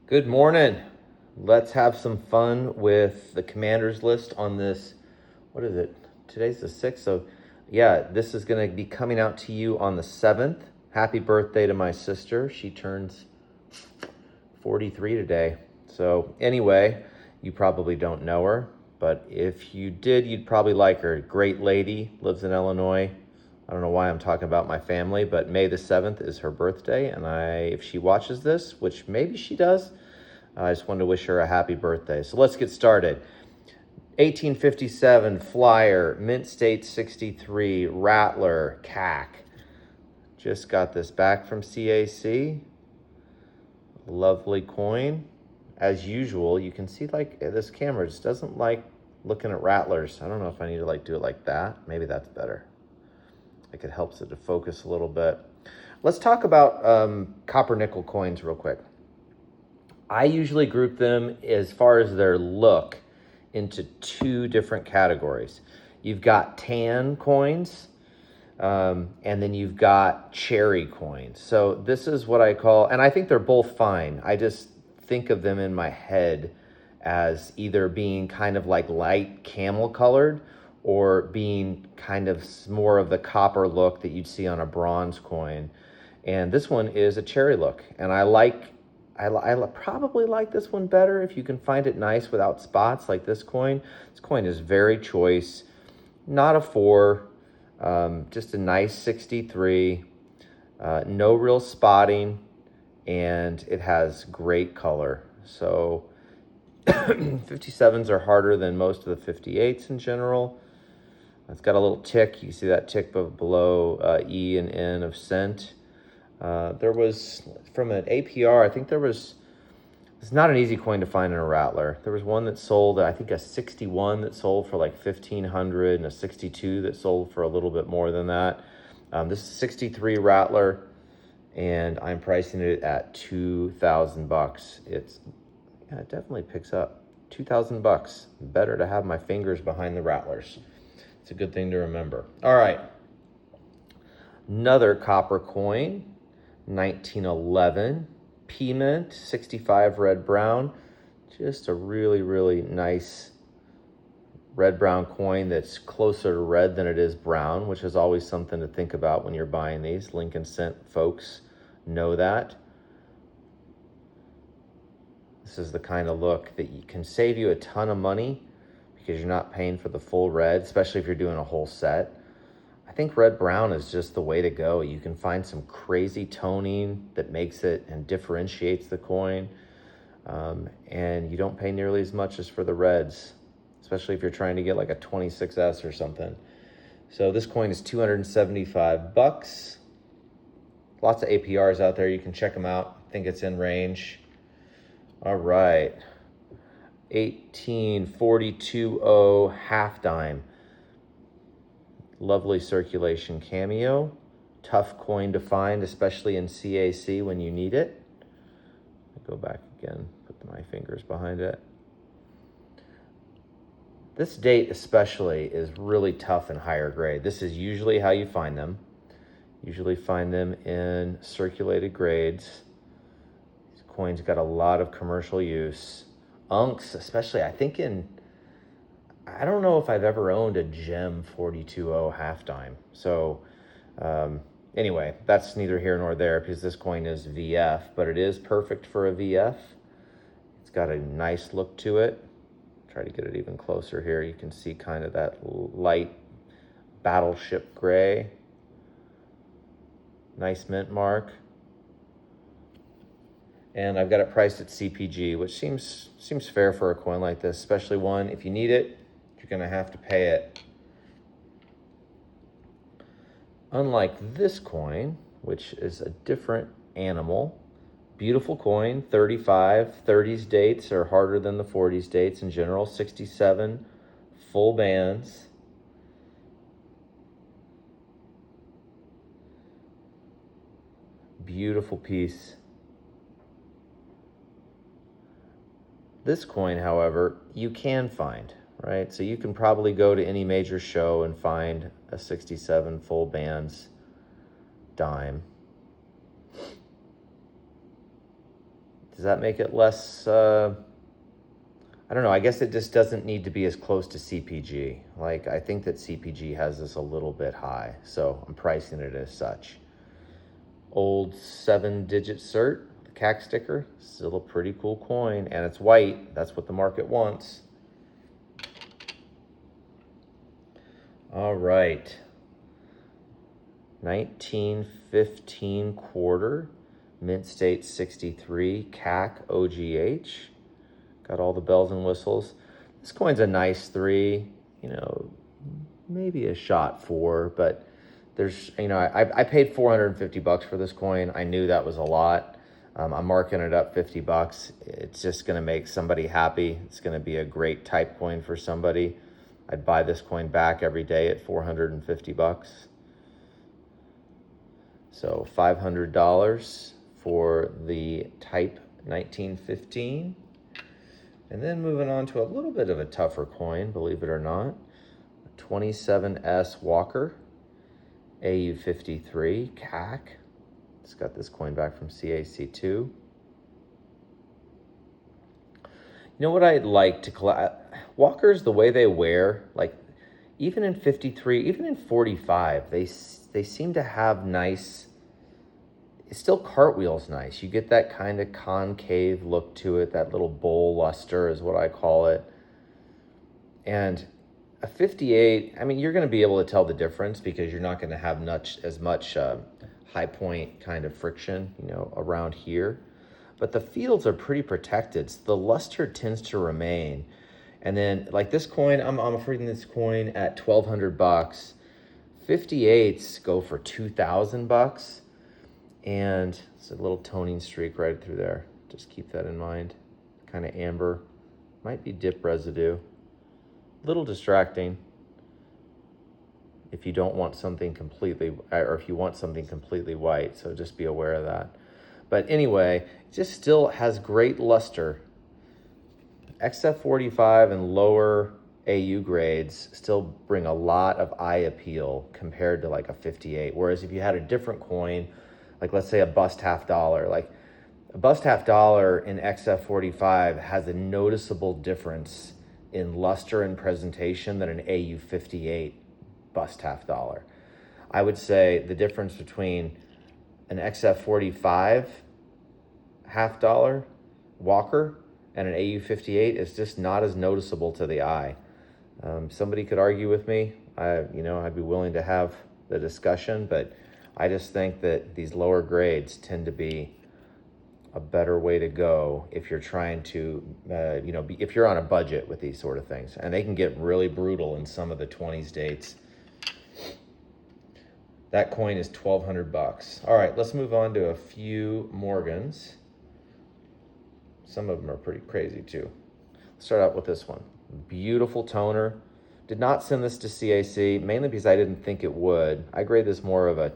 Good morning. Let's have some fun with the commander's list on this. What is it? Today's the 6th. So yeah, this is going to be coming out to you on the 7th. Happy birthday to my sister. She turns 43 today. So anyway, you probably don't know her, but if you did, you'd probably like her. Great lady, lives in Illinois. I don't know why I'm talking about my family, but May the 7th is her birthday, and if she watches this, which maybe she does, I just wanted to wish her a happy birthday. So let's get started. 1857 Flyer, Mint State 63, Rattler, CAC. Just got this back from CAC. Lovely coin. As usual, you can see like this camera just doesn't like looking at Rattlers. I don't know if I need to like do it like that. Maybe that's better. Like it helps it to focus a little bit. Let's talk about copper nickel coins real quick. I usually group them as far as their look into two different categories. You've got tan coins, and then you've got cherry coins. So this is what I call, and I think they're both fine. I just think of them in my head as either being kind of like light camel colored or being kind of more of the copper look that you'd see on a bronze coin. And this one is a cherry look, and I probably like this one better if you can find it nice without spots like this coin. This coin is very choice, not a 4, just a nice 63, no real spotting, and it has great color. So 57s are harder than most of the 58s in general. It's got a little tick. You see that tick below E and N of cent. There was, from an APR, I think it's not an easy coin to find in a Rattler. There was one that sold, I think a 61 that sold for like 1,500 and a 62 that sold for a little bit more than that. This is 63 Rattler, and I'm pricing it at $2,000. It definitely picks up. $2,000. Better to have my fingers behind the Rattlers. It's a good thing to remember. All right. Another copper coin, 1911, P-Mint, 65 red-brown. Just a really, really nice red-brown coin that's closer to red than it is brown, which is always something to think about when you're buying these. Lincoln Cent folks know that. This is the kind of look that can save you a ton of money because you're not paying for the full red, especially if you're doing a whole set. I think red-brown is just the way to go. You can find some crazy toning that makes it and differentiates the coin, and you don't pay nearly as much as for the reds, especially if you're trying to get like a 26S or something. So this coin is $275. Lots of APRs out there. You can check them out. I think it's in range. All right. 1842 half dime. Lovely circulation cameo. Tough coin to find, especially in CAC when you need it. I'll go back again, put my fingers behind it. This date especially is really tough in higher grade. This is usually how you find them. Usually find them in circulated grades. These coins got a lot of commercial use. Unks, especially, I don't know if I've ever owned a gem 42.0 half dime. So anyway, that's neither here nor there because this coin is VF, but it is perfect for a VF. It's got a nice look to it. Try to get it even closer here. You can see kind of that light battleship gray. Nice mint mark. And I've got it priced at CPG, which seems fair for a coin like this, especially one, if you need it, you're gonna have to pay it. Unlike this coin, which is a different animal, beautiful coin, 35, 30s dates are harder than the 40s dates in general, 67, full bands. Beautiful piece. This coin, however, you can find, right? So you can probably go to any major show and find a 67 full bands dime. Does that make it less, I don't know, I guess it just doesn't need to be as close to CPG. Like, I think that CPG has this a little bit high, so I'm pricing it as such. Old 7-digit cert, the CAC sticker, still a pretty cool coin, and it's white. That's what the market wants. All right. 1915 quarter, mint state 63 CAC OGH. Got all the bells and whistles. This coin's a nice 3, you know, maybe a shot 4, but there's, you know, I paid $450 for this coin. I knew that was a lot. I'm marking it up $50. It's just going to make somebody happy. It's going to be a great type coin for somebody. I'd buy this coin back every day at $450. So $500 for the type 1915. And then moving on to a little bit of a tougher coin, believe it or not. 27S Walker AU53 CAC. Just got this coin back from CAC2. You know what I'd like to collect? Walkers, the way they wear, like even in 53, even in 45, they seem to have nice, still cartwheels nice. You get that kind of concave look to it, that little bowl luster is what I call it. And a 58, I mean, you're going to be able to tell the difference because you're not going to have as much high point kind of friction, you know, around here. But the fields are pretty protected. So the luster tends to remain. And then like this coin, I'm offering this coin at $1,200. 58s go for $2,000. And it's a little toning streak right through there. Just keep that in mind. Kind of amber. Might be dip residue. Little distracting if you don't want something completely, or if you want something completely white, so just be aware of that. But anyway, it just still has great luster. XF45 and lower AU grades still bring a lot of eye appeal compared to like a 58. Whereas if you had a different coin, like let's say a bust $50, like a bust $50 in XF45 has a noticeable difference in luster and presentation than an AU58 bust $50. I would say the difference between an XF45 $50 Walker and an AU58 is just not as noticeable to the eye. Somebody could argue with me. I'd be willing to have the discussion, but I just think that these lower grades tend to be a better way to go if you're trying to, if you're on a budget with these sort of things. And they can get really brutal in some of the 20s dates. That coin is $1,200. All right, let's move on to a few Morgans. Some of them are pretty crazy too. Let's start out with this one. Beautiful toner. Did not send this to CAC, mainly because I didn't think it would. I grade this more of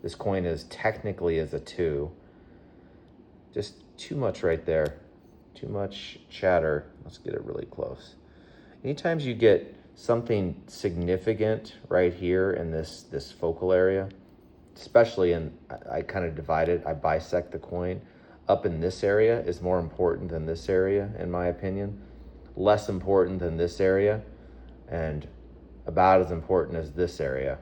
this coin is technically as a 2. Just too much right there. Too much chatter. Let's get it really close. Anytime you get something significant right here in this focal area, especially I kind of divide it, I bisect the coin. Up in this area is more important than this area, in my opinion. Less important than this area, and about as important as this area.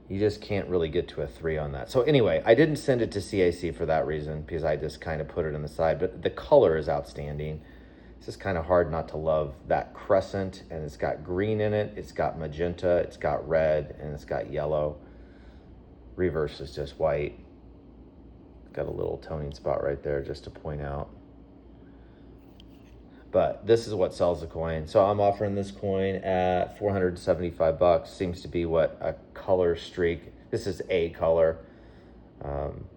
You just can't really get to a 3 on that. So anyway, I didn't send it to CAC for that reason, because I just kind of put it on the side. But the color is outstanding. It's just kind of hard not to love that crescent, and it's got green in it, it's got magenta, it's got red, and it's got yellow. Reverse is just white. Got a little toning spot right there just to point out. But this is what sells the coin. So I'm offering this coin at $475. Seems to be what a color streak, this is a color,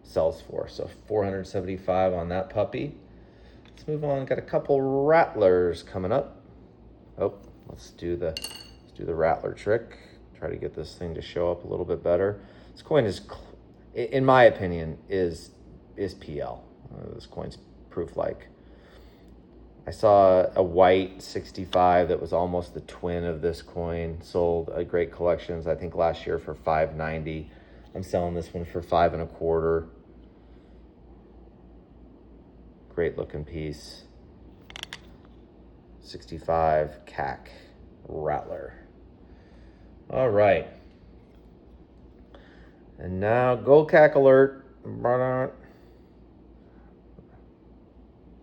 sells for. So $475 on that puppy. Let's move on. Got a couple Rattlers coming up. Oh, let's do the Rattler trick. Try to get this thing to show up a little bit better. This coin is, in my opinion, is PL. This coin's proof-like. I saw a white 65 that was almost the twin of this coin. Sold at Great Collections, I think last year for $590. I'm selling this one for $5 1/4. Great looking piece. 65 CAC Rattler. All right. And now gold CAC alert.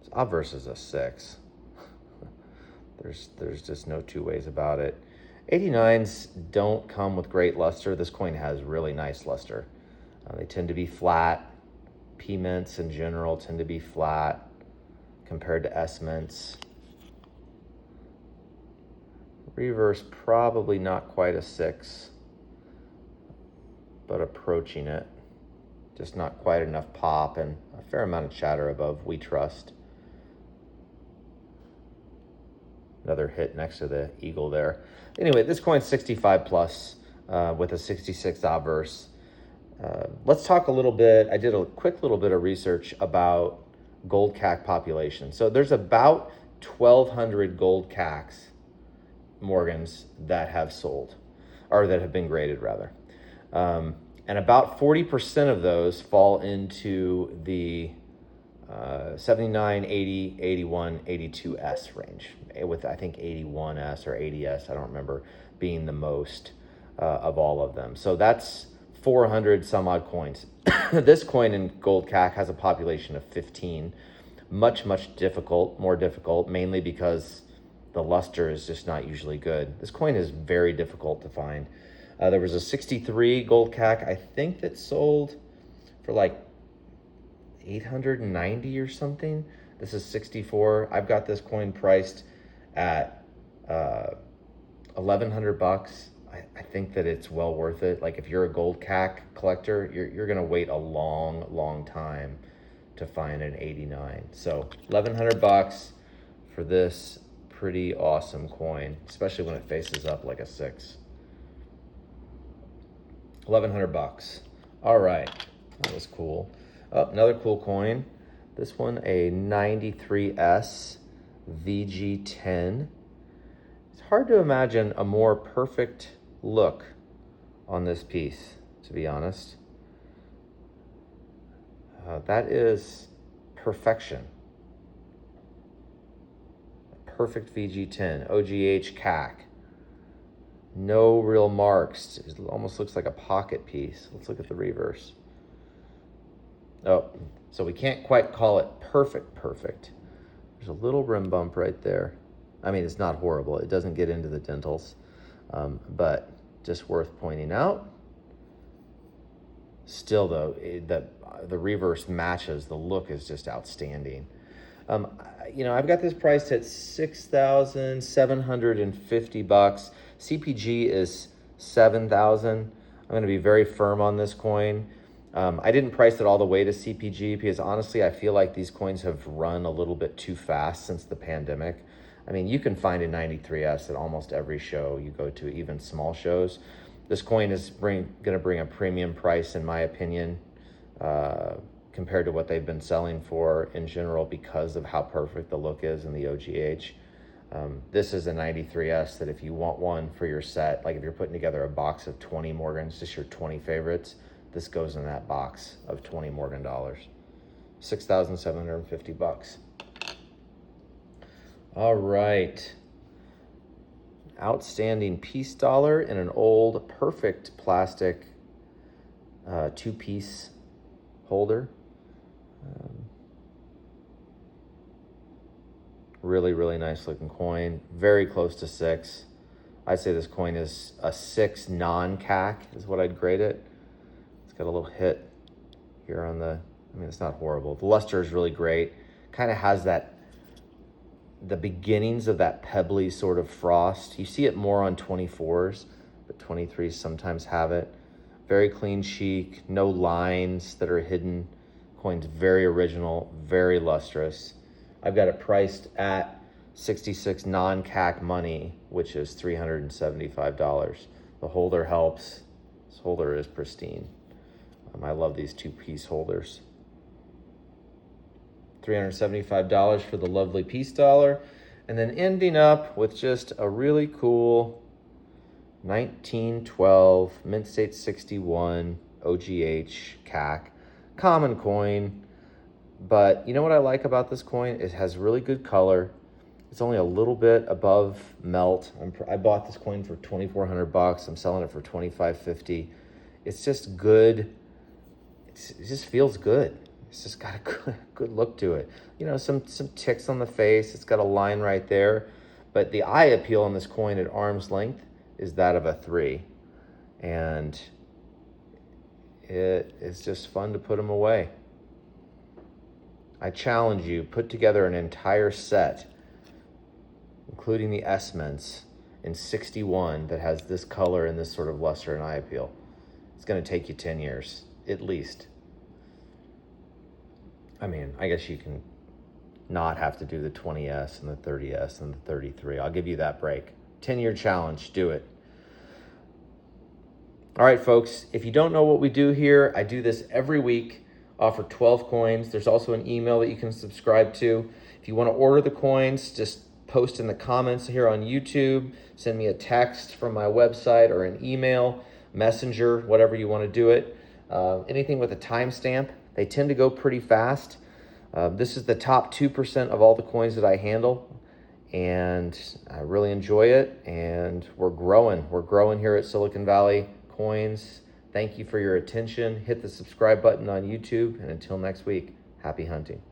This obverse is a 6. There's just no two ways about it. 89s don't come with great luster. This coin has really nice luster. They tend to be flat. P mints in general tend to be flat compared to S mints. Reverse probably not quite a 6, but approaching it. Just not quite enough pop and a fair amount of chatter above we trust. Another hit next to the eagle there. Anyway, this coin's 65 plus with a 66 obverse. Let's talk a little bit. I did a quick little bit of research about gold CAC population. So there's about 1,200 gold CACs, Morgans, that have sold, or that have been graded rather. And about 40% of those fall into the 79, 80, 81, 82S range, with I think 81S or 80S, I don't remember, being the most of all of them. So that's 400 some odd coins. This coin in gold CAC has a population of 15. Much more difficult, mainly because the luster is just not usually good. This coin is very difficult to find. There was a 63 gold CAC, I think, that sold for like 890 or something. This is 64. I've got this coin priced at $1,100. I think that it's well worth it. Like if you're a gold CAC collector, you're gonna wait a long time to find an 89. So $1,100 for this pretty awesome coin, especially when it faces up like a 6. $1,100. All right, that was cool. Oh, another cool coin. This one, a 93S VG10. It's hard to imagine a more perfect look on this piece, to be honest. That is perfection. Perfect VG10, OGH CAC. No real marks. It almost looks like a pocket piece. Let's look at the reverse. Oh, so we can't quite call it perfect. There's a little rim bump right there. I mean, it's not horrible. It doesn't get into the dentals, but just worth pointing out. Still, though, the reverse matches. The look is just outstanding. You know, I've got this priced at $6,750. CPG is $7,000. I'm going to be very firm on this coin. I didn't price it all the way to CPG because honestly, I feel like these coins have run a little bit too fast since the pandemic. I mean, you can find a 93S at almost every show you go to, even small shows. This coin is going to bring a premium price, in my opinion, compared to what they've been selling for in general because of how perfect the look is in the OGH. This is a 93S that if you want one for your set, like if you're putting together a box of 20 Morgans, just your 20 favorites, this goes in that box of 20 Morgan dollars. $6,750. All right. Outstanding piece dollar in an old perfect plastic 2-piece holder. Really nice looking coin. Very close to 6. I'd say this coin is a 6 non-CAC is what I'd grade it. It's got a little hit here on the, I mean, it's not horrible. The luster is really great. Kind of has that, the beginnings of that pebbly sort of frost. You see it more on 24s, but 23s sometimes have it. Very clean chic, no lines that are hidden. Coin's very original, very lustrous. I've got it priced at 66 non-CAC money, which is $375. The holder helps. This holder is pristine. I love these 2-piece holders. $375 for the lovely piece dollar. And then ending up with just a really cool 1912 mint state 61 OGH CAC common coin. But you know what I like about this coin? It has really good color. It's only a little bit above melt. I bought this coin for $2,400. I'm selling it for $2,550. It's just good. It just feels good. It's just got a good look to it. You know, some ticks on the face. It's got a line right there. But the eye appeal on this coin at arm's length is that of a 3. And it is just fun to put them away. I challenge you, put together an entire set, including the S mints in 61 that has this color and this sort of luster and eye appeal. It's going to take you 10 years, at least. I mean, I guess you can not have to do the 20S and the 30S and the 33. I'll give you that break. 10-year challenge, do it. All right, folks, if you don't know what we do here, I do this every week, offer 12 coins. There's also an email that you can subscribe to. If you want to order the coins, just post in the comments here on YouTube, send me a text from my website or an email, messenger, whatever you want to do it. Anything with a timestamp, they tend to go pretty fast. This is the top 2% of all the coins that I handle, and I really enjoy it, and we're growing. We're growing here at Silicon Valley Coins. Thank you for your attention. Hit the subscribe button on YouTube, and until next week, happy hunting.